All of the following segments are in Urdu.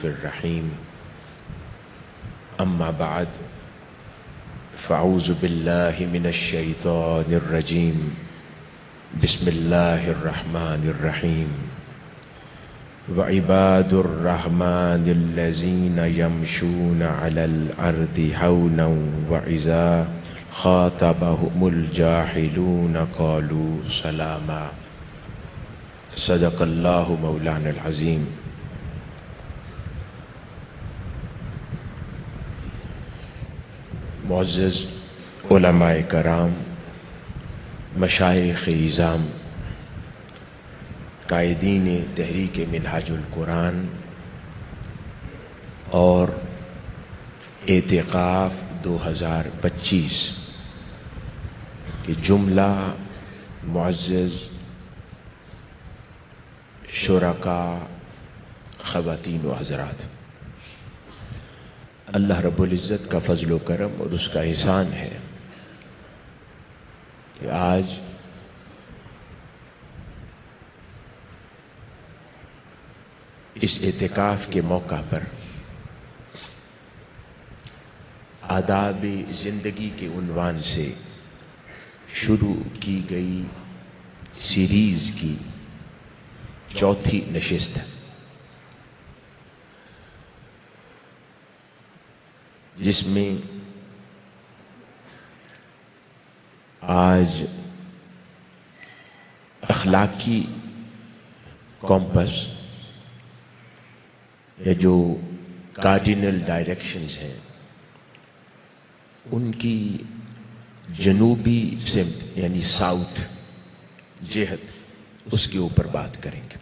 الرؤوف الرحیم اما بعد فاعوذ باللہ من الشیطان الرجیم بسم اللہ الرحمن الرحیم وعباد الرحمن الذین یمشون علی الارض ہونا وإذا خاطبهم الجاہلون قالوا سلاما صدق اللہ مولانا العظیم۔ معزز علماء کرام، مشائخ اعظام، قائدین تحریک منہاج القرآن اور اعتکاف 2025 کے جملہ معزز شرکاء، خواتین و حضرات، اللہ رب العزت کا فضل و کرم اور اس کا احسان ہے کہ آج اس اعتکاف کے موقع پر آداب زندگی کے عنوان سے شروع کی گئی سیریز کی چوتھی نشست ہے، جس میں آج اخلاقی کمپس یا جو کارڈینل ڈائریکشنز ہیں ان کی جنوبی سمت یعنی ساؤتھ جہت، اس کے اوپر بات کریں گے۔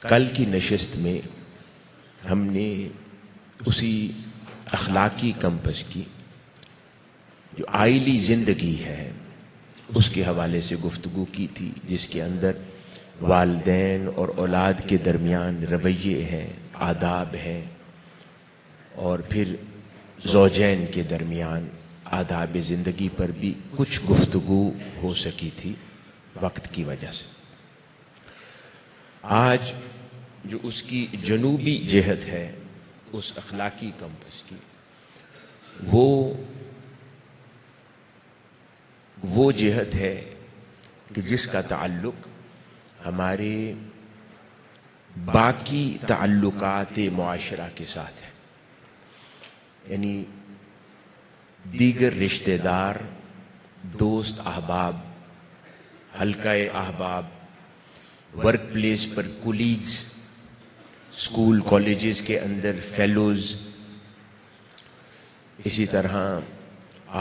کل کی نشست میں ہم نے اسی اخلاقی کمپس کی جو آئلی زندگی ہے اس کے حوالے سے گفتگو کی تھی، جس کے اندر والدین اور اولاد کے درمیان رویے ہیں، آداب ہیں، اور پھر زوجین کے درمیان آداب زندگی پر بھی کچھ گفتگو ہو سکی تھی وقت کی وجہ سے۔ آج جو اس کی جنوبی جہت ہے اس اخلاقی کمپس کی، وہ جہت ہے کہ جس کا تعلق ہمارے باقی تعلقات معاشرہ کے ساتھ ہے، یعنی دیگر رشتہ دار، دوست، احباب، حلقہ احباب، ورک پلیس پر کولیگز، اسکول کالجز کے اندر فیلوز، اسی طرح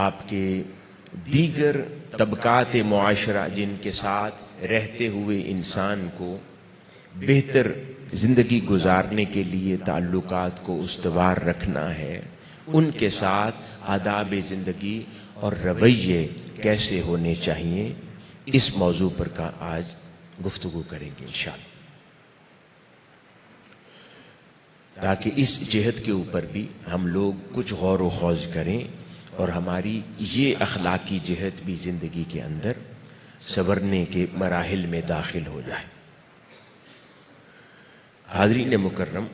آپ کے دیگر طبقات معاشرہ جن کے ساتھ رہتے ہوئے انسان کو بہتر زندگی گزارنے کے لیے تعلقات کو استوار رکھنا ہے، ان کے ساتھ آداب زندگی اور رویے کیسے ہونے چاہیے، اس موضوع پر کا آج گفتگو کریں گے انشاءاللہ، تاکہ اس جہت کے اوپر بھی ہم لوگ کچھ غور و خوض کریں اور ہماری یہ اخلاقی جہت بھی زندگی کے اندر سنورنے کے مراحل میں داخل ہو جائے۔ حاضرین مکرم،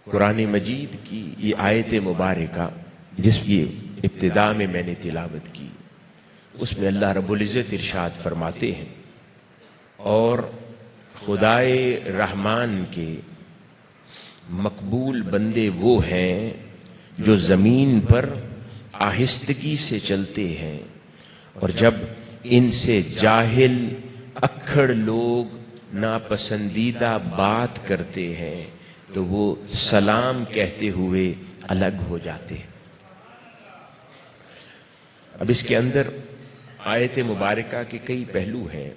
قرآن مجید کی یہ آیت مبارکہ جس کی ابتدا میں نے تلاوت کی، اس میں اللہ رب العزت ارشاد فرماتے ہیں، اور خدائے رحمان کے مقبول بندے وہ ہیں جو زمین پر آہستگی سے چلتے ہیں، اور جب ان سے جاہل اکھڑ لوگ ناپسندیدہ بات کرتے ہیں تو وہ سلام کہتے ہوئے الگ ہو جاتے ہیں۔ اب اس کے اندر آیت مبارکہ کے کئی پہلو ہیں۔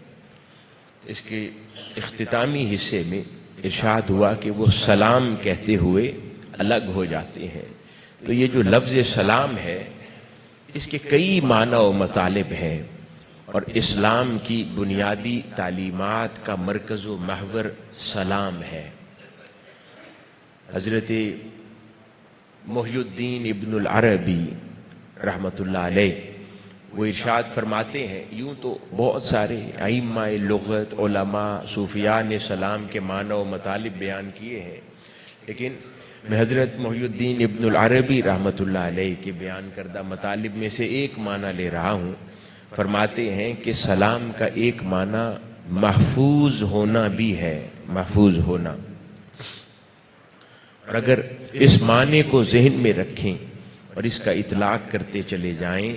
اس کے اختتامی حصے میں ارشاد ہوا کہ وہ سلام کہتے ہوئے الگ ہو جاتے ہیں، تو یہ جو لفظ سلام ہے اس کے کئی معنی و مطالب ہیں، اور اسلام کی بنیادی تعلیمات کا مرکز و محور سلام ہے۔ حضرت محی الدین ابن العربی رحمۃ اللہ علیہ وہ ارشاد فرماتے ہیں، یوں تو بہت سارے ائمہ لغت، علماء، صوفیاء نے سلام کے معنی و مطالب بیان کیے ہیں، لیکن میں حضرت محی الدین ابن العربی رحمۃ اللہ علیہ کے بیان کردہ مطالب میں سے ایک معنی لے رہا ہوں۔ فرماتے ہیں کہ سلام کا ایک معنی محفوظ ہونا بھی ہے، محفوظ ہونا۔ اور اگر اس معنی کو ذہن میں رکھیں اور اس کا اطلاق کرتے چلے جائیں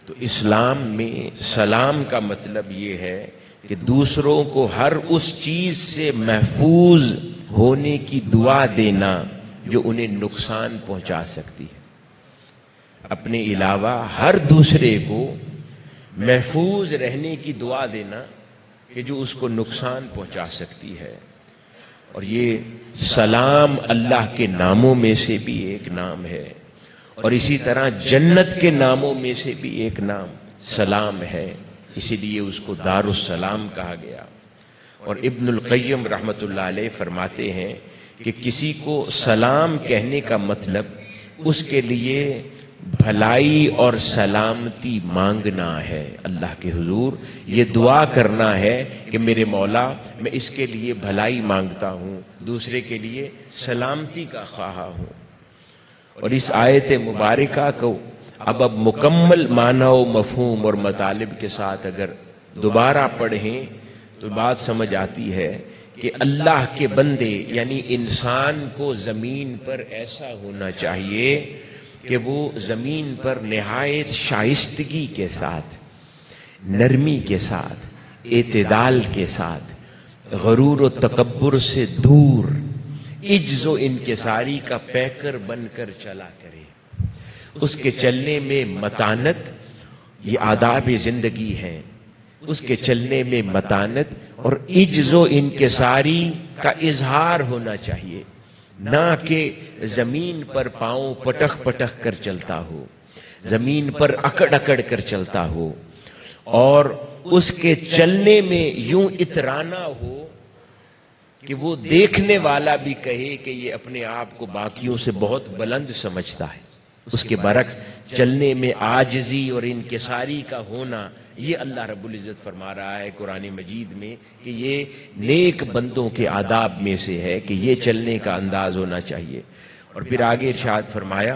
تو اسلام میں سلام کا مطلب یہ ہے کہ دوسروں کو ہر اس چیز سے محفوظ ہونے کی دعا دینا جو انہیں نقصان پہنچا سکتی ہے، اپنے علاوہ ہر دوسرے کو محفوظ رہنے کی دعا دینا کہ جو اس کو نقصان پہنچا سکتی ہے۔ اور یہ سلام اللہ کے ناموں میں سے بھی ایک نام ہے، اور اسی طرح جنت کے ناموں میں سے بھی ایک نام سلام ہے، اسی لیے اس کو دار السلام کہا گیا۔ اور ابن القیم رحمۃ اللہ علیہ فرماتے ہیں کہ کسی کو سلام کہنے کا مطلب اس کے لیے بھلائی اور سلامتی مانگنا ہے، اللہ کے حضور یہ دعا کرنا ہے کہ میرے مولا میں اس کے لیے بھلائی مانگتا ہوں، دوسرے کے لیے سلامتی کا خواہاں ہوں۔ اور اس آیت مبارکہ کو اب مکمل معنی و مفہوم اور مطالب کے ساتھ اگر دوبارہ پڑھیں تو بات سمجھ آتی ہے کہ اللہ کے بندے یعنی انسان کو زمین پر ایسا ہونا چاہیے کہ وہ زمین پر نہایت شائستگی کے ساتھ، نرمی کے ساتھ، اعتدال کے ساتھ، غرور و تکبر سے دور، عجز و انکساری کا پیکر بن کر چلا کرے۔ اس کے چلنے میں متانت، یہ آداب زندگی ہیں، اس کے چلنے میں متانت اور عجز و انکساری کا اظہار ہونا چاہیے، نہ کہ زمین پر پاؤں پٹخ پٹخ کر چلتا ہو، زمین پر اکڑ اکڑ کر چلتا ہو، اور اس کے چلنے میں یوں اترانا ہو کہ وہ دیکھنے والا بھی کہے کہ یہ اپنے آپ کو باقیوں سے بہت بلند سمجھتا ہے۔ اس کے برعکس چلنے میں عاجزی اور انکساری کا ہونا، یہ اللہ رب العزت فرما رہا ہے قرآن مجید میں کہ یہ نیک بندوں کے آداب میں سے ہے کہ یہ چلنے کا انداز ہونا چاہیے۔ اور پھر آگے ارشاد فرمایا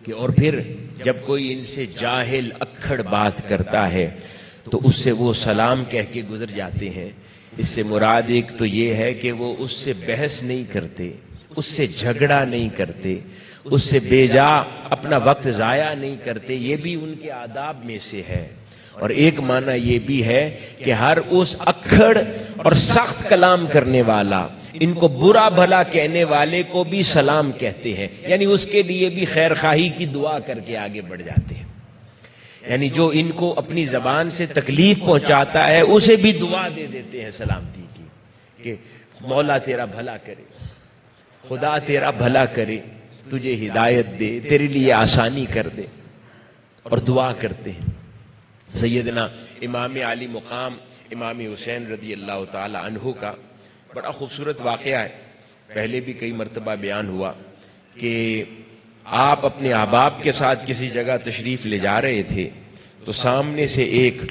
کہ اور پھر جب کوئی ان سے جاہل اکھڑ بات کرتا ہے تو اس سے وہ سلام کہہ کے گزر جاتے ہیں۔ اس سے مراد ایک تو یہ ہے کہ وہ اس سے بحث نہیں کرتے، اس سے جھگڑا نہیں کرتے، اس سے بے جا اپنا وقت ضائع نہیں کرتے، یہ بھی ان کے آداب میں سے ہے۔ اور ایک معنی یہ بھی ہے کہ ہر اس اکھڑ اور سخت کلام کرنے والا، ان کو برا بھلا کہنے والے کو بھی سلام کہتے ہیں، یعنی اس کے لیے بھی خیر خواہی کی دعا کر کے آگے بڑھ جاتے ہیں۔ یعنی جو ان کو اپنی زبان سے تکلیف پہنچاتا ہے اسے بھی دعا دے دیتے ہیں سلامتی کی کہ مولا تیرا بھلا کرے، خدا تیرا بھلا کرے، تجھے ہدایت دے، تیرے لیے آسانی کر دے، اور دعا کرتے ہیں۔ سیدنا امام علی مقام امام حسین رضی اللہ تعالی عنہ کا بڑا خوبصورت واقعہ ہے، پہلے بھی کئی مرتبہ بیان ہوا کہ آپ اپنے احباب کے ساتھ کسی جگہ تشریف لے جا رہے تھے تو سامنے سے ایک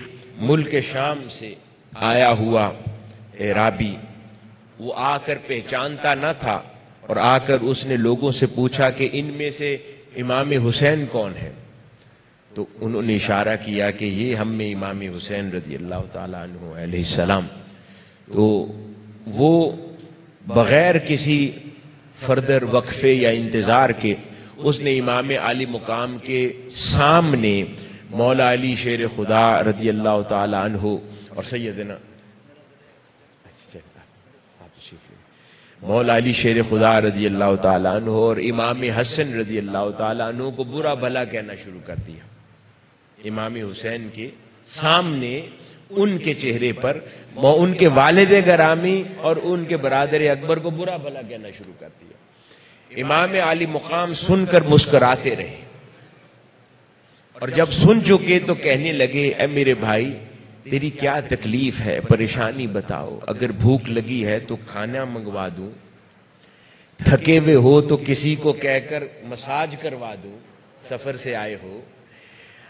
ملک شام سے آیا ہوا اعرابی، وہ آ کر پہچانتا نہ تھا، اور آ کر اس نے لوگوں سے پوچھا کہ ان میں سے امام حسین کون ہے؟ تو انہوں نے اشارہ کیا کہ یہ ہم میں امام حسین رضی اللہ تعالیٰ عنہ علیہ السلام۔ تو وہ بغیر کسی فردر وقفے یا انتظار کے اس نے امام علی مقام کے سامنے مولا علی شیر خدا رضی اللہ تعالی عنہ اور سیدنا مولا علی شیر خدا رضی اللہ تعالی عنہ اور امام حسن رضی اللہ تعالی عنہ کو برا بھلا کہنا شروع کر دیا۔ امام حسین کے سامنے ان کے چہرے پر ان کے والد گرامی اور ان کے برادر اکبر کو برا بھلا کہنا شروع کر دیا۔ امام علی مقام سن کر مسکراتے رہے، اور جب سن چکے تو کہنے لگے اے میرے بھائی تیری کیا تکلیف ہے، پریشانی بتاؤ، اگر بھوک لگی ہے تو کھانا منگوا دوں، تھکے ہوئے ہو تو کسی کو کہہ کر مساج کروا دوں، سفر سے آئے ہو،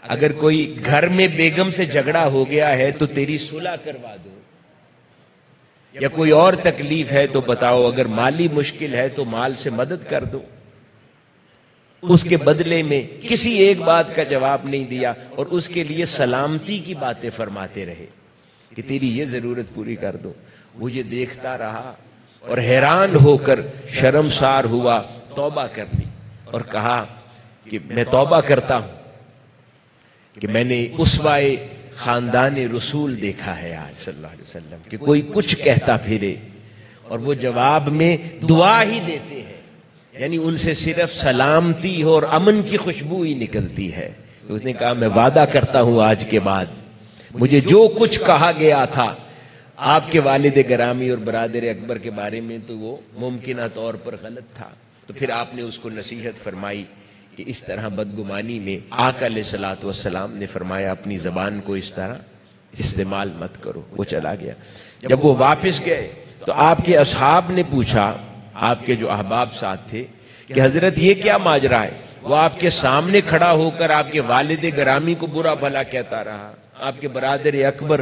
اگر کوئی گھر میں بیگم سے جھگڑا ہو گیا ہے تو تیری صلح کروا دو، یا کوئی اور تکلیف ہے تو بتاؤ، اگر مالی مشکل ہے تو مال سے مدد کر دو۔ اس کے بدلے میں کسی ایک بات کا جواب نہیں دیا، اور اس کے لیے سلامتی کی باتیں فرماتے رہے کہ تیری یہ ضرورت پوری کر دو۔ وہ یہ دیکھتا رہا اور حیران ہو کر شرمسار ہوا، توبہ کر لی اور کہا کہ میں توبہ کرتا ہوں کہ میں نے اسوائے خاندان رسول دیکھا ہے آج صلی اللہ علیہ وسلم کہ کوئی کچھ کہتا پھرے اور وہ جواب میں دعا ہی دیتے ہیں، یعنی ان سے صرف سلامتی اور امن کی خوشبو ہی نکلتی ہے۔ تو اس نے کہا میں وعدہ کرتا ہوں آج کے بعد مجھے جو کچھ کہا گیا تھا آپ کے والد گرامی اور برادر اکبر کے بارے میں تو وہ ممکنہ طور پر غلط تھا۔ تو پھر آپ نے اس کو نصیحت فرمائی کہ اس طرح بدگمانی میں آقا علیہ الصلوۃ والسلام نے فرمایا اپنی زبان کو اس طرح استعمال مت کرو۔ وہ چلا گیا۔ جب وہ واپس گئے تو آپ کے اصحاب نے پوچھا، آپ کے جو احباب ساتھ تھے، کہ حضرت یہ کیا ماجرا ہے؟ وہ آپ کے سامنے کھڑا ہو کر آپ کے والد گرامی کو برا بھلا کہتا رہا، آپ کے برادر اکبر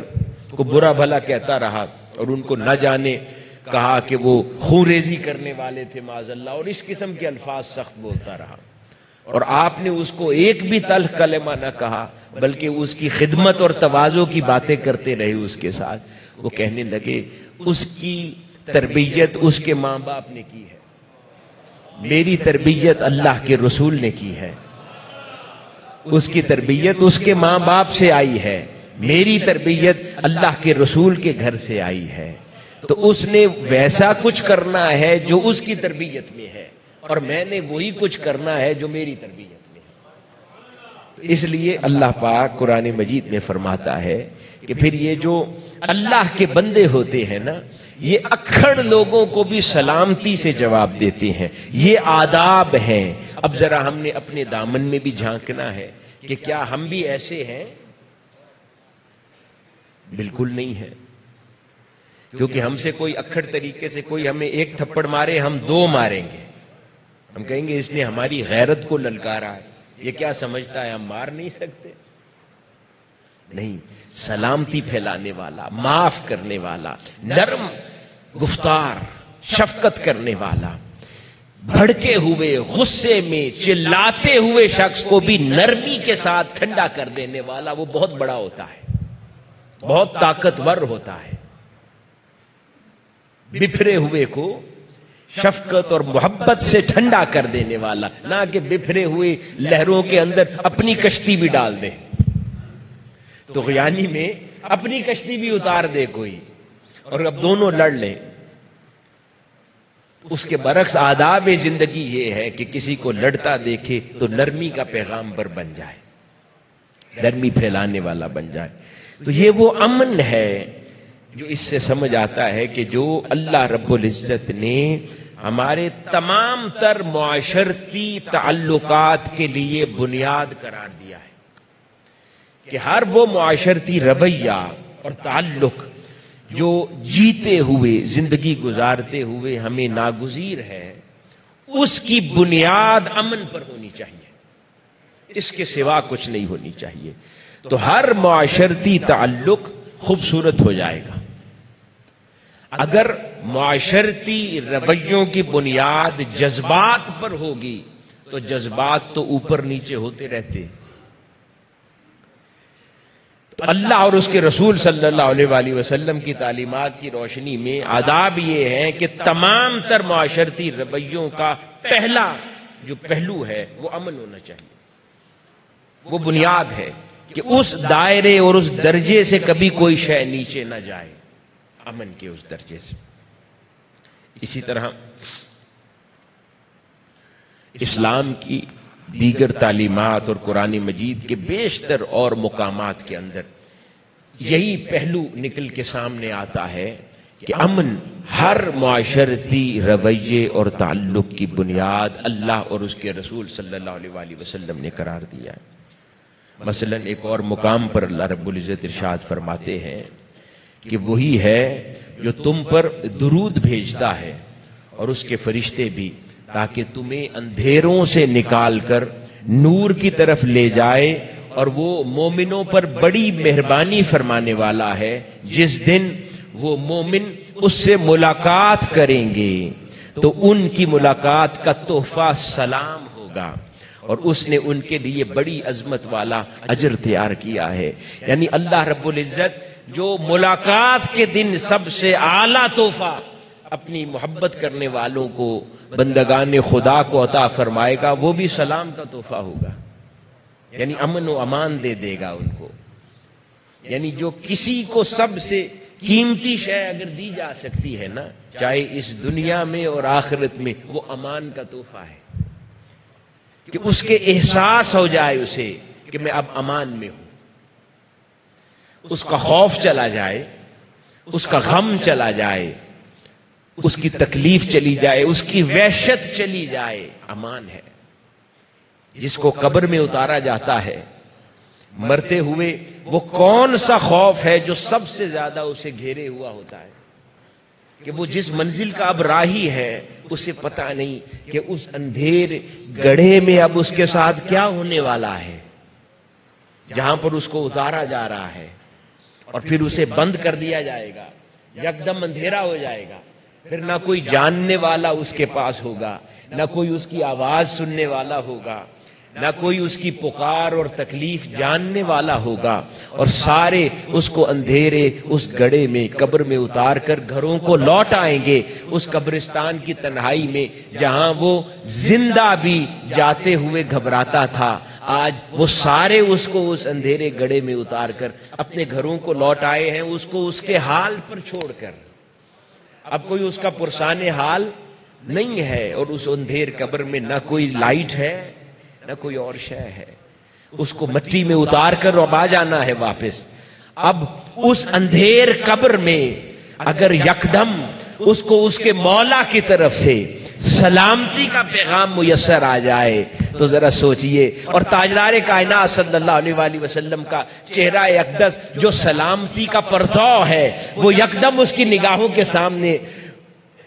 کو برا بھلا کہتا رہا، اور ان کو نہ جانے کہا کہ وہ خون ریزی کرنے والے تھے معاذ اللہ، اور اس قسم کے الفاظ سخت بولتا رہا، اور آپ نے اس کو ایک بھی تلخ کلمہ نہ کہا بلکہ اس کی خدمت اور تواضع کی باتیں کرتے رہے اس کے ساتھ۔ وہ کہنے لگے اس کی تربیت اس کے ماں باپ نے کی ہے، میری تربیت اللہ کے رسول نے کی ہے۔ اس کی تربیت اس کے ماں باپ سے آئی ہے، میری تربیت اللہ کے رسول کے گھر سے آئی ہے۔ تو اس نے ویسا کچھ کرنا ہے جو اس کی تربیت میں ہے، اور میں نے وہی کچھ کرنا ہے جو میری تربیت میں ہے۔ اس لیے اللہ پاک قرآن مجید میں فرماتا ہے کہ پھر یہ جو اللہ کے بندے ہوتے ہیں نا، یہ اکھڑ لوگوں کو بھی سلامتی سے جواب دیتے ہیں، یہ آداب ہیں۔ اب ذرا ہم نے اپنے دامن میں بھی جھانکنا ہے کہ کیا ہم بھی ایسے ہیں؟ بالکل نہیں ہے، کیونکہ ہم سے کوئی اکھڑ طریقے سے کوئی ہمیں ایک تھپڑ مارے ہم دو ماریں گے، ہم کہیں گے اس نے ہماری غیرت کو للکارا ہے، یہ کیا سمجھتا ہے ہم مار نہیں سکتے؟ نہیں، سلامتی پھیلانے والا، معاف کرنے والا، نرم گفتار، شفقت کرنے والا، بھڑکے ہوئے غصے میں چلاتے ہوئے شخص کو بھی نرمی کے ساتھ ٹھنڈا کر دینے والا، وہ بہت بڑا ہوتا ہے، بہت طاقتور ہوتا ہے۔ بفرے ہوئے کو شفقت اور محبت سے ٹھنڈا کر دینے والا، نہ کہ بفرے ہوئے لہروں کے اندر اپنی کشتی بھی ڈال دے، تو غیانی میں اپنی کشتی بھی اتار دے کوئی، اور اب دونوں لڑ لیں۔ اس کے برعکس آداب زندگی یہ ہے کہ کسی کو لڑتا دیکھے تو نرمی کا پیغامبر بن جائے، نرمی پھیلانے والا بن جائے۔ تو یہ وہ امن ہے جو اس سے سمجھ آتا ہے کہ جو اللہ رب العزت نے ہمارے تمام تر معاشرتی تعلقات کے لیے بنیاد قرار دیا ہے، کہ ہر وہ معاشرتی رویہ اور تعلق جو جیتے ہوئے زندگی گزارتے ہوئے ہمیں ناگزیر ہے، اس کی بنیاد امن پر ہونی چاہیے، اس کے سوا کچھ نہیں ہونی چاہیے۔ تو ہر معاشرتی تعلق خوبصورت ہو جائے گا اگر معاشرتی رویوں کی بنیاد جذبات پر ہوگی، تو جذبات تو اوپر نیچے ہوتے رہتے۔ تو اللہ اور اس کے رسول صلی اللہ علیہ وآلہ وسلم کی تعلیمات کی روشنی میں آداب یہ ہیں کہ تمام تر معاشرتی رویوں کا پہلا جو پہلو ہے وہ امن ہونا چاہیے، وہ بنیاد ہے کہ اس دائرے اور اس درجے سے کبھی کوئی شے نیچے نہ جائے، امن کے اس درجے سے۔ اسی طرح اسلام کی دیگر تعلیمات اور قرآن مجید کے بیشتر اور مقامات کے اندر یہی پہلو نکل کے سامنے آتا ہے کہ امن ہر معاشرتی رویے اور تعلق کی بنیاد اللہ اور اس کے رسول صلی اللہ علیہ وآلہ وسلم نے قرار دیا ہے۔ مثلا ایک اور مقام پر اللہ رب العزت ارشاد فرماتے ہیں کہ وہی ہے جو تم پر درود بھیجتا ہے اور اس کے فرشتے بھی، تاکہ تمہیں اندھیروں سے نکال کر نور کی طرف لے جائے اور وہ مومنوں پر بڑی مہربانی فرمانے والا ہے. جس دن وہ مومن اس سے ملاقات کریں گے تو ان کی ملاقات کا تحفہ سلام ہوگا، اور اس نے ان کے لیے بڑی عظمت والا اجر تیار کیا ہے. یعنی اللہ رب العزت جو ملاقات کے دن سب سے اعلیٰ تحفہ اپنی محبت کرنے والوں کو، بندگان خدا کو عطا فرمائے گا، وہ بھی سلام کا تحفہ ہوگا. یعنی امن و امان دے دے گا ان کو. یعنی جو کسی کو سب سے قیمتی شے اگر دی جا سکتی ہے نا، چاہے اس دنیا میں اور آخرت میں، وہ امان کا تحفہ ہے. کہ اس کے احساس ہو جائے اسے کہ میں اب امان میں ہوں، اس کا خوف چلا جائے، اس کا غم چلا جائے، اس کی تکلیف چلی جائے، اس کی وحشت چلی جائے. امان ہے. جس کو قبر میں اتارا جاتا ہے مرتے ہوئے، وہ کون سا خوف ہے جو سب سے زیادہ اسے گھیرے ہوا ہوتا ہے؟ کہ وہ جس منزل کا اب راہی ہے اسے پتا نہیں کہ اس اندھیر گڑھے میں اب اس کے ساتھ کیا ہونے والا ہے، جہاں پر اس کو اتارا جا رہا ہے، اور پھر اسے بند کر دیا جائے گا. یکدم اندھیرا ہو جائے گا. پھر نہ کوئی جاننے والا اس کے پاس ہوگا، نہ کوئی اس کی آواز سننے والا ہوگا، نہ کوئی اس کی پکار اور تکلیف جاننے والا ہوگا، اور سارے اس کو اندھیرے اس گڑھے میں قبر میں اتار کر گھروں کو لوٹ آئیں گے. اس قبرستان کی تنہائی میں جہاں وہ زندہ بھی جاتے ہوئے گھبراتا تھا، آج وہ سارے اس کو اس اندھیرے گڑھے میں اتار کر اپنے گھروں کو لوٹ آئے ہیں، اس کو اس کے حال پر چھوڑ کر. اب کوئی اس کا پرسان حال نہیں ہے، اور اس اندھیر قبر میں نہ کوئی لائٹ ہے نہ کوئی اور شے ہے. اس کو مٹی میں اتار کر اب آ جانا ہے واپس. اب اس اندھیر قبر میں اگر یکدم اس کو اس کے مولا کی طرف سے سلامتی کا پیغام میسر آ جائے تو ذرا سوچئے. اور تاجدار کائنات صلی اللہ علیہ وآلہ وسلم کا چہرہ اقدس جو سلامتی کا پرتو ہے، وہ یکدم اس کی نگاہوں کے سامنے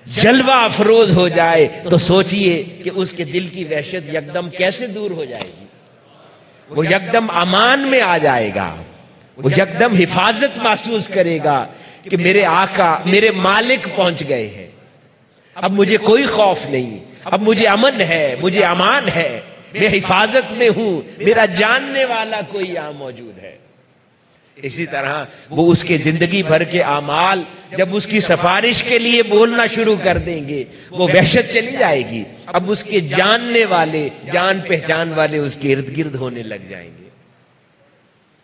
جلوہ افروز ہو جائے تو سوچئے کہ اس کے دل کی وحشت یکدم کیسے دور ہو جائے گی. وہ یکدم امان میں آ جائے گا، وہ یکدم حفاظت محسوس کرے گا کہ میرے آقا، میرے مالک پہنچ گئے ہیں. اب مجھے کوئی خوف نہیں، اب مجھے امن ہے، مجھے امان ہے، میں حفاظت میں ہوں، میرا جاننے والا کوئی یہاں موجود ہے. اسی طرح وہ اس کے زندگی بھر کے اعمال جب اس کی سفارش کے لیے بولنا شروع کر دیں گے، وہ وحشت چلی جائے گی. اب اس کے جاننے والے، جان پہچان والے اس کے ارد گرد ہونے لگ جائیں گے.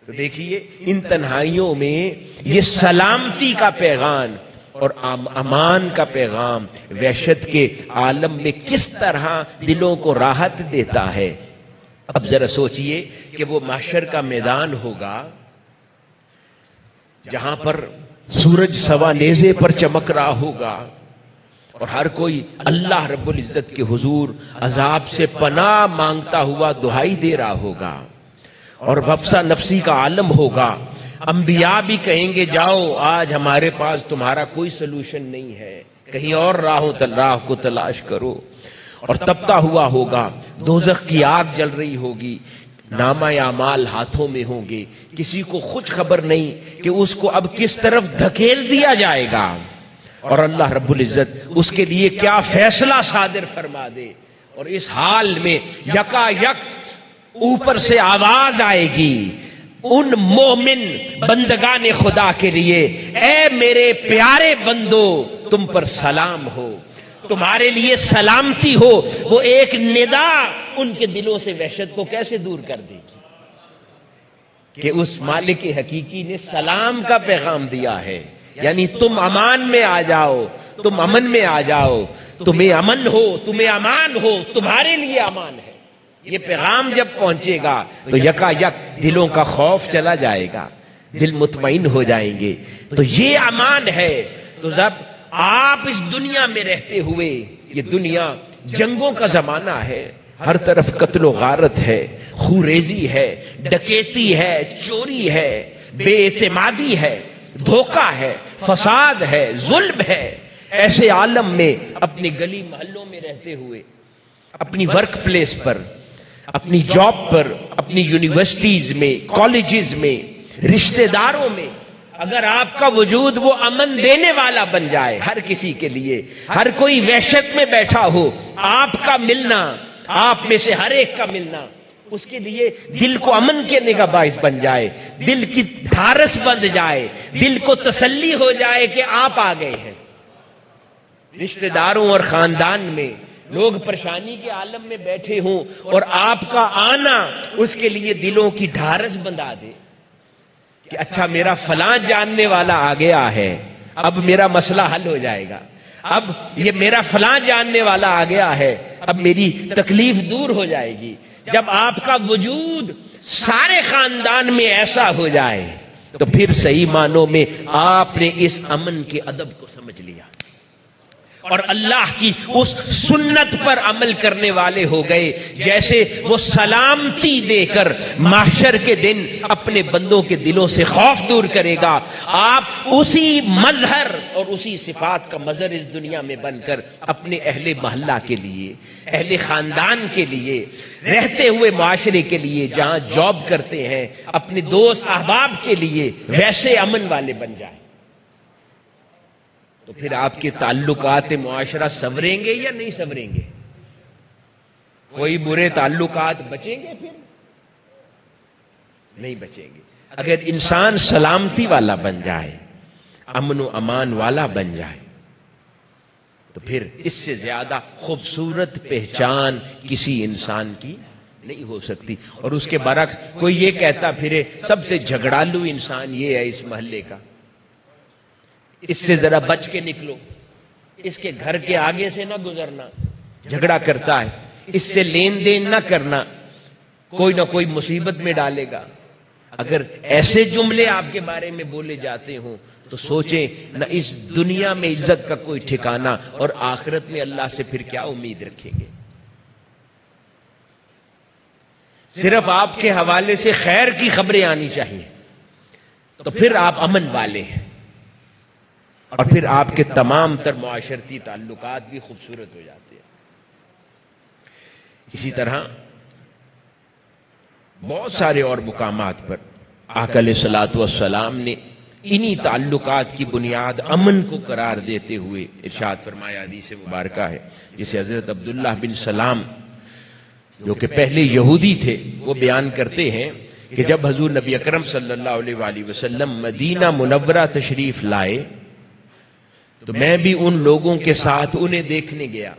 تو دیکھیے ان تنہائیوں میں یہ سلامتی کا پیغام اور امان کا پیغام وحشت کے عالم میں کس طرح دلوں کو راحت دیتا ہے. اب ذرا سوچئے کہ وہ محشر کا میدان ہوگا جہاں پر سورج سوا نیزے پر چمک رہا ہوگا، اور ہر کوئی اللہ رب العزت کے حضور عذاب سے پناہ مانگتا ہوا دہائی دے رہا ہوگا، اور وفسہ نفسی کا عالم ہوگا. انبیاء بھی کہیں گے جاؤ، آج ہمارے پاس تمہارا کوئی سلوشن نہیں ہے، کہیں اور راہ کو تلاش کرو. اور تپتا ہوا ہوگا، دوزخ کی آگ جل رہی ہوگی، نامہ اعمال ہاتھوں میں ہوں گے، کسی کو کچھ خبر نہیں کہ اس کو اب کس طرف دھکیل دیا جائے گا، اور اللہ رب العزت اس کے لیے کیا فیصلہ صادر فرما دے. اور اس حال میں یکا یک اوپر سے آواز آئے گی ان مومن بندگان خدا کے لیے، اے میرے پیارے بندو تم پر سلام ہو، تمہارے لیے سلامتی ہو. وہ ایک ندا ان کے دلوں سے وحشت کو کیسے دور کر دے گی کہ اس مالک حقیقی نے سلام کا پیغام دیا ہے. یعنی تم امان میں آ جاؤ، تم امن میں آ جاؤ، تمہیں امن ہو، تمہیں امان ہو، تمہارے لیے امان ہے. یہ پیغام جب پہنچے گا تو یکا یک دلوں کا خوف چلا جائے گا، دل مطمئن ہو جائیں گے. تو یہ امان ہے. تو جب آپ اس دنیا میں رہتے ہوئے، یہ دنیا جنگوں کا زمانہ ہے، ہر طرف قتل و غارت ہے، خوریزی ہے، ڈکیتی ہے، چوری ہے، بے اعتمادی ہے، دھوکہ ہے، فساد ہے، ظلم ہے. ایسے عالم میں اپنی گلی محلوں میں رہتے ہوئے، اپنی ورک پلیس پر اپنی جاب پر، اپنی یونیورسٹیز میں، کالجز میں، رشتہ داروں میں اگر آپ کا وجود وہ امن دینے والا بن جائے ہر کسی کے لیے، ہر کوئی وحشت میں بیٹھا ہو، آپ کا ملنا، آپ میں سے ہر ایک کا ملنا اس کے لیے دل کو امن کرنے کا باعث بن جائے، دل کی ڈھارس بن جائے، دل کو تسلی ہو جائے کہ آپ آ گئے ہیں۔ رشتہ داروں اور خاندان میں لوگ پریشانی کے عالم میں بیٹھے ہوں اور آپ کا آنا اس کے لیے دلوں کی ڈھارس بندھا دے کہ اچھا میرا فلاں جاننے والا آ گیا ہے، اب میرا مسئلہ حل ہو جائے گا، اب یہ میرا فلاں جاننے والا آ گیا ہے، اب میری تکلیف دور ہو جائے گی۔ جب آپ کا وجود سارے خاندان میں ایسا ہو جائے تو پھر صحیح معنوں میں آپ نے اس امن کے ادب کو سمجھ لیا اور اللہ کی اس سنت پر عمل کرنے والے ہو گئے جیسے وہ سلامتی دے کر محشر کے دن اپنے بندوں کے دلوں سے خوف دور کرے گا۔ آپ اسی مظہر اور اسی صفات کا مظہر اس دنیا میں بن کر اپنے اہل محلہ کے لیے، اہل خاندان کے لیے، رہتے ہوئے معاشرے کے لیے، جہاں جاب کرتے ہیں، اپنے دوست احباب کے لیے ویسے امن والے بن جائیں، تو پھر آپ کے تعلقات معاشرہ سنوریں گے یا نہیں سنوریں گے؟ کوئی برے تعلقات بچیں گے؟ پھر نہیں بچیں گے۔ اگر انسان سلامتی والا بن جائے، امن و امان والا بن جائے، تو پھر اس سے زیادہ خوبصورت پہچان کسی انسان کی نہیں ہو سکتی۔ اور اس کے برعکس کوئی یہ کہتا پھرے سب سے جھگڑالو انسان یہ ہے اس محلے کا، اس سے ذرا بچ کے نکلو، اس کے گھر کے آگے سے نہ گزرنا، جھگڑا کرتا ہے، اس سے لین دین نہ کرنا، کوئی نہ کوئی مصیبت میں ڈالے گا۔ اگر ایسے جملے آپ کے بارے میں بولے جاتے ہوں تو سوچیں نہ اس دنیا میں عزت کا کوئی ٹھکانہ اور آخرت میں اللہ سے پھر کیا امید رکھیں گے۔ صرف آپ کے حوالے سے خیر کی خبریں آنی چاہیے تو پھر آپ امن والے ہیں، اور پھر آپ کے تمام تر معاشرتی تعلقات بھی خوبصورت ہو جاتے ہیں۔ اسی طرح بہت سارے اور مقامات پر آقا علیہ الصلوۃ والسلام نے انہی تعلقات کی بنیاد امن کو قرار دیتے ہوئے ارشاد فرمایا، حدیث مبارکہ ہے جسے حضرت عبداللہ بن سلام جو کہ پہلے یہودی تھے وہ بیان کرتے ہیں کہ جب حضور نبی اکرم صلی اللہ علیہ وآلہ وسلم مدینہ منورہ تشریف لائے تو میں بھی ان لوگوں کے ساتھ انہیں دیکھنے گیا۔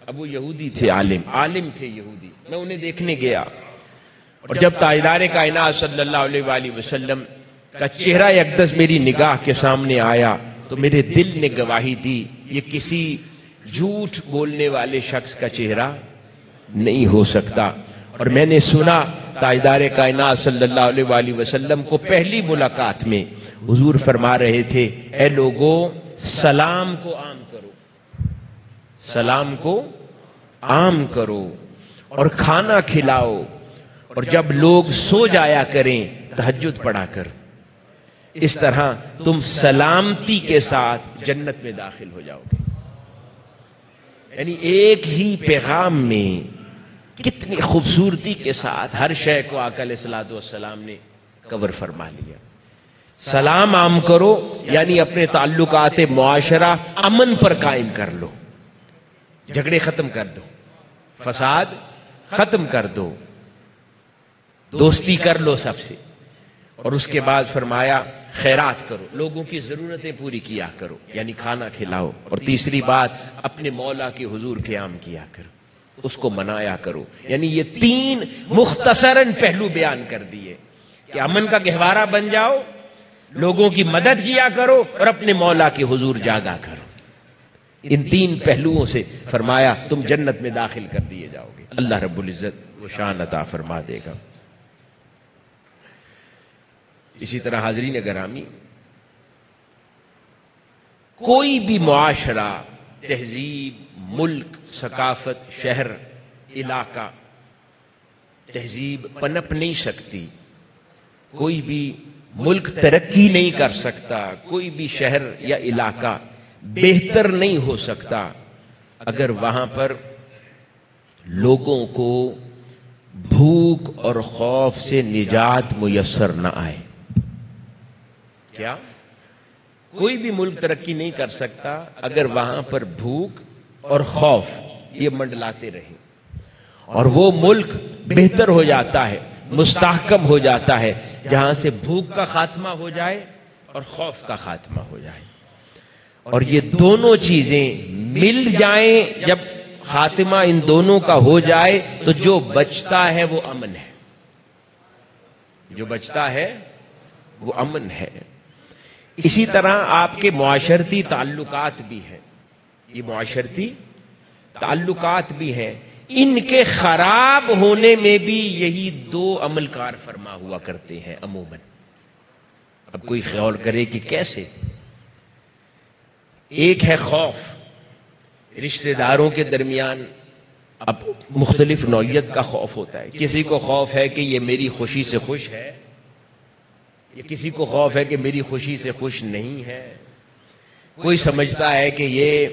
اب وہ یہودی تھے، عالم تھے یہودی، میں انہیں دیکھنے گیا، اور جب تاجدار کائنات صلی اللہ علیہ وآلہ وسلم کا چہرہ اقدس میری نگاہ کے سامنے آیا تو میرے دل نے گواہی دی یہ کسی جھوٹ بولنے والے شخص کا چہرہ نہیں ہو سکتا۔ اور میں نے سنا تاجدار کائنات صلی اللہ علیہ وآلہ وسلم کو پہلی ملاقات میں حضور فرما رہے تھے، اے لوگوں سلام کو عام کرو، سلام کو عام کرو اور کھانا کھلاؤ، اور جب لوگ سو جایا کریں تہجد پڑھا کر، اس طرح تم سلامتی کے ساتھ جنت میں داخل ہو جاؤ گے۔ یعنی ایک ہی پیغام میں کتنی خوبصورتی کے ساتھ ہر شے کو آقا علیہ الصلوۃ والسلام نے کور فرما لیا۔ سلام عام کرو یعنی اپنے تعلقات معاشرہ امن پر قائم کر لو، جھگڑے ختم کر دو، فساد ختم کر دو، دوستی کر لو سب سے، اور اس کے بعد فرمایا خیرات کرو، لوگوں کی ضرورتیں پوری کیا کرو یعنی کھانا کھلاؤ، اور تیسری بات اپنے مولا کے حضور قیام کیا کرو، اس کو منایا کرو۔ یعنی یہ تین مختصراً پہلو بیان کر دیے کہ امن کا گہوارہ بن جاؤ، لوگوں کی مدد کیا کرو، اور اپنے مولا کے حضور جاگا کرو۔ ان تین پہلوؤں سے فرمایا تم جنت میں داخل کر دیے جاؤ گے، اللہ رب العزت وہ شان عطا فرما دے گا۔ اسی طرح حاضرین گرامی، کوئی بھی معاشرہ، تہذیب، ملک، ثقافت، شہر، علاقہ، تہذیب پنپ نہیں سکتی، کوئی بھی ملک ترقی نہیں کر سکتا، کوئی بھی شہر یا علاقہ بہتر نہیں ہو سکتا اگر وہاں پر لوگوں کو بھوک اور خوف سے نجات میسر نہ آئے. کیا کوئی بھی ملک ترقی نہیں کر سکتا اگر وہاں پر بھوک اور خوف یہ منڈلاتے رہیں. اور وہ ملک بہتر ہو جاتا ہے, مستحکم ہو جاتا ہے, جہاں سے بھوک کا خاتمہ ہو جائے اور خوف کا خاتمہ ہو جائے. اور یہ دونوں چیزیں مل جائیں, جب خاتمہ ان دونوں کا ہو جائے تو جو بچتا ہے وہ امن ہے. جو بچتا ہے وہ امن ہے. اسی طرح آپ کے معاشرتی تعلقات بھی ہیں. یہ معاشرتی تعلقات بھی ہیں, ان کے خراب ہونے میں بھی یہی دو عمل کار فرما ہوا کرتے ہیں عموماً. اب کوئی خیال کرے کہ کیسے. ایک ہے خوف. رشتہ داروں کے درمیان اب مختلف نوعیت کا خوف ہوتا ہے. کسی کو خوف ہے کہ یہ میری خوشی سے خوش ہے, یا کسی کو خوف ہے کہ میری خوشی سے خوش نہیں ہے. کوئی سمجھتا ہے کہ یہ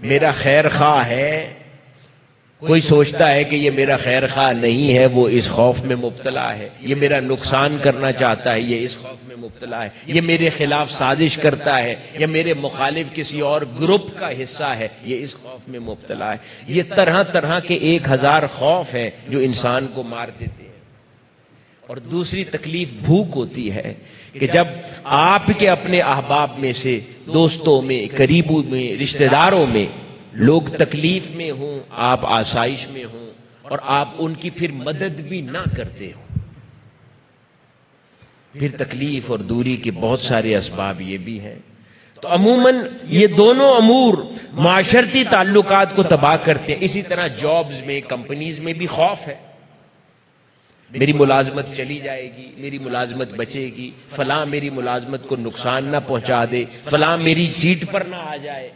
میرا خیر خواہ ہے, کوئی سوچتا ہے کہ یہ میرا خیر خواہ نہیں ہے, وہ اس خوف میں مبتلا ہے. یہ میرا نقصان کرنا چاہتا ہے, یہ اس خوف میں مبتلا ہے. یہ میرے خلاف سازش کرتا ہے, یا میرے مخالف کسی اور گروپ کا حصہ ہے, یہ اس خوف میں مبتلا ہے. یہ طرح طرح کے 1000 خوف ہیں جو انسان کو مار دیتے ہیں. اور دوسری تکلیف بھوک ہوتی ہے کہ جب آپ کے اپنے احباب میں سے, دوستوں میں, قریبوں میں, رشتہ داروں میں لوگ تکلیف میں ہوں, آپ آسائش میں ہوں, اور آپ ان کی پھر مدد بھی نہ کرتے ہو. پھر تکلیف اور دوری کے بہت سارے اسباب یہ بھی ہیں. تو عموماً یہ دونوں امور معاشرتی تعلقات کو تباہ کرتے ہیں. اسی طرح جابز میں, کمپنیز میں بھی خوف ہے. میری ملازمت چلی جائے گی, میری ملازمت بچے گی, فلاں میری ملازمت کو نقصان نہ پہنچا دے, فلاں میری سیٹ پر نہ آ جائے.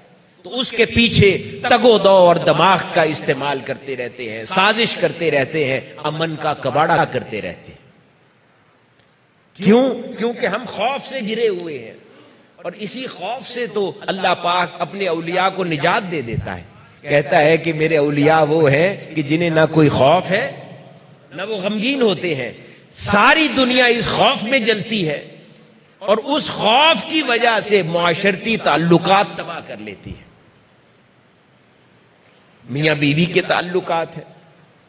تو اس کے پیچھے تگ و دو اور دماغ کا استعمال کرتے رہتے ہیں, سازش کرتے رہتے ہیں, امن کا کباڑہ کرتے رہتے ہیں. کیوں؟ کیونکہ ہم خوف سے گرے ہوئے ہیں, اور اسی خوف سے تو اللہ پاک اپنے اولیاء کو نجات دے دیتا ہے. کہتا ہے کہ میرے اولیاء وہ ہیں کہ جنہیں نہ کوئی خوف ہے نہ وہ غمگین ہوتے ہیں. ساری دنیا اس خوف میں جلتی ہے, اور اس خوف کی وجہ سے معاشرتی تعلقات تباہ کر لیتی ہے. میاں بیوی کے تعلقات ہیں,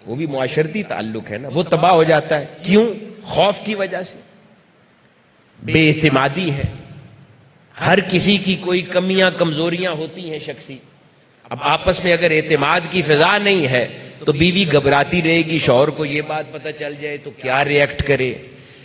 وہ بھی معاشرتی تعلق ہے نا, وہ تباہ ہو جاتا ہے. کیوں؟ خوف کی وجہ سے. بے اعتمادی ہے, ہر کسی کی کوئی کمیاں کمزوریاں ہوتی ہیں شخصی. اب آپس میں اگر اعتماد کی فضا نہیں ہے تو بیوی گھبراتی رہے گی, شوہر کو یہ بات پتہ چل جائے تو کیا ریئیکٹ کرے.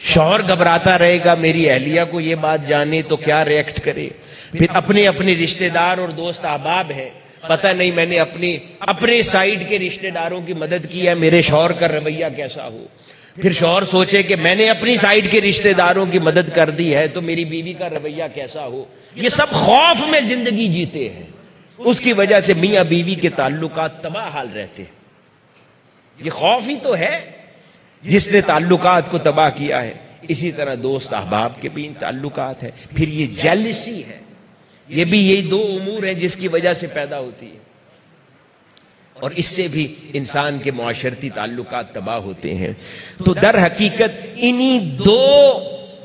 شوہر گھبراتا رہے گا, میری اہلیہ کو یہ بات جانے تو کیا ریئیکٹ کرے. پھر اپنے اپنے رشتہ دار اور دوست احباب ہیں, پتہ نہیں میں نے اپنے سائیڈ کے رشتہ داروں کی مدد کی ہے, میرے شوہر کا رویہ کیسا ہو. پھر شوہر سوچے کہ میں نے اپنی سائیڈ کے رشتہ داروں کی مدد کر دی ہے تو میری بیوی کا رویہ کیسا ہو. یہ سب خوف میں زندگی جیتے ہیں, اس کی وجہ سے میاں بیوی کے تعلقات تباہ حال رہتے ہیں. یہ خوف ہی تو ہے جس نے تعلقات کو تباہ کیا ہے. اسی طرح دوست احباب کے بھی تعلقات ہیں. پھر یہ جیلسی ہے, یہ بھی یہی دو امور ہیں جس کی وجہ سے پیدا ہوتی ہے, اور اس سے بھی انسان کے معاشرتی تعلقات تباہ ہوتے ہیں. تو در حقیقت انہی دو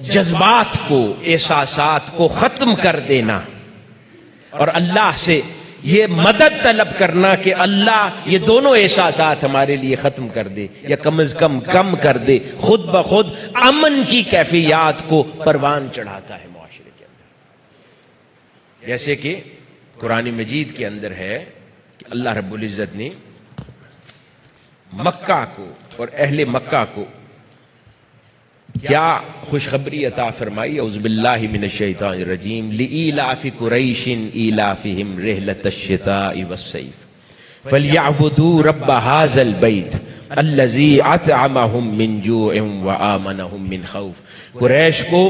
جذبات کو, احساسات کو ختم کر دینا اور اللہ سے یہ مدد طلب کرنا کہ اللہ یہ دونوں احساسات ہمارے لیے ختم کر دے, یا کم از کم کر دے, خود بخود امن کی کیفیات کو پروان چڑھاتا ہے معاشرے کے اندر. جیسے کہ قرآن مجید کے اندر ہے کہ اللہ رب العزت نے مکہ کو اور اہل مکہ کو کیا خوشخبری عطا فرمائی. اعوذ باللہ من الشیطان الرجیم. لإیلاف قریش ایلافہم رحلۃ الشتاء والصیف فلیعبدوا رب ھذا البیت الذی اطعمہم من جوع وآمنہم من خوف. قریش کو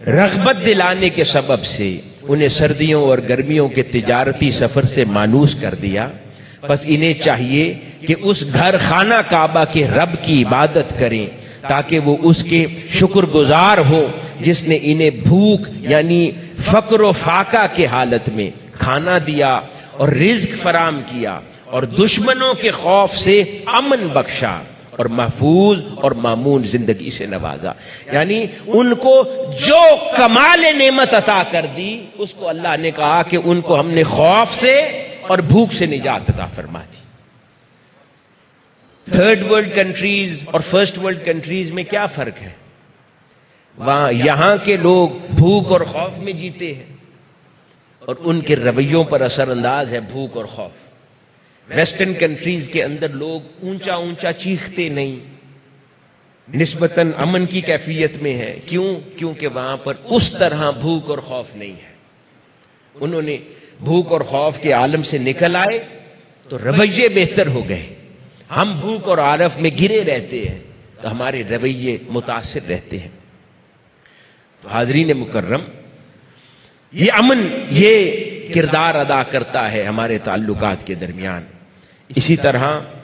رغبت دلانے کے سبب سے انہیں سردیوں اور گرمیوں کے تجارتی سفر سے مانوس کر دیا. بس انہیں چاہیے کہ اس گھر خانہ کعبہ کے رب کی عبادت کریں تاکہ وہ اس کے شکر گزار ہو جس نے انہیں بھوک یعنی فقر و فاقہ کے حالت میں کھانا دیا اور رزق فراہم کیا اور دشمنوں کے خوف سے امن بخشا. اور اور محفوظ اور مامون زندگی سے نوازا. یعنی ان کو جو کمال نعمت عطا کر دی اس کو اللہ نے کہا کہ ان کو ہم نے خوف سے اور بھوک سے نجات عطا فرما دی. تھرڈ ورلڈ کنٹریز اور فرسٹ ورلڈ کنٹریز میں کیا فرق ہے؟ وہاں یہاں کے لوگ بھوک اور خوف میں جیتے ہیں اور ان کے رویوں پر اثر انداز ہے بھوک اور خوف. ویسٹرن کنٹریز کے اندر لوگ اونچا اونچا چیختے نہیں، نسبتاً امن کی کیفیت میں ہے. کیوں؟ کیونکہ وہاں پر اس طرح بھوک اور خوف نہیں ہے. انہوں نے بھوک اور خوف کے عالم سے نکل آئے تو رویے بہتر ہو گئے. ہم بھوک اور آرف میں گرے رہتے ہیں تو ہمارے رویے متاثر رہتے ہیں. تو حاضرین مکرم، یہ امن یہ کردار ادا کرتا ہے ہمارے تعلقات کے درمیان. اسی طرح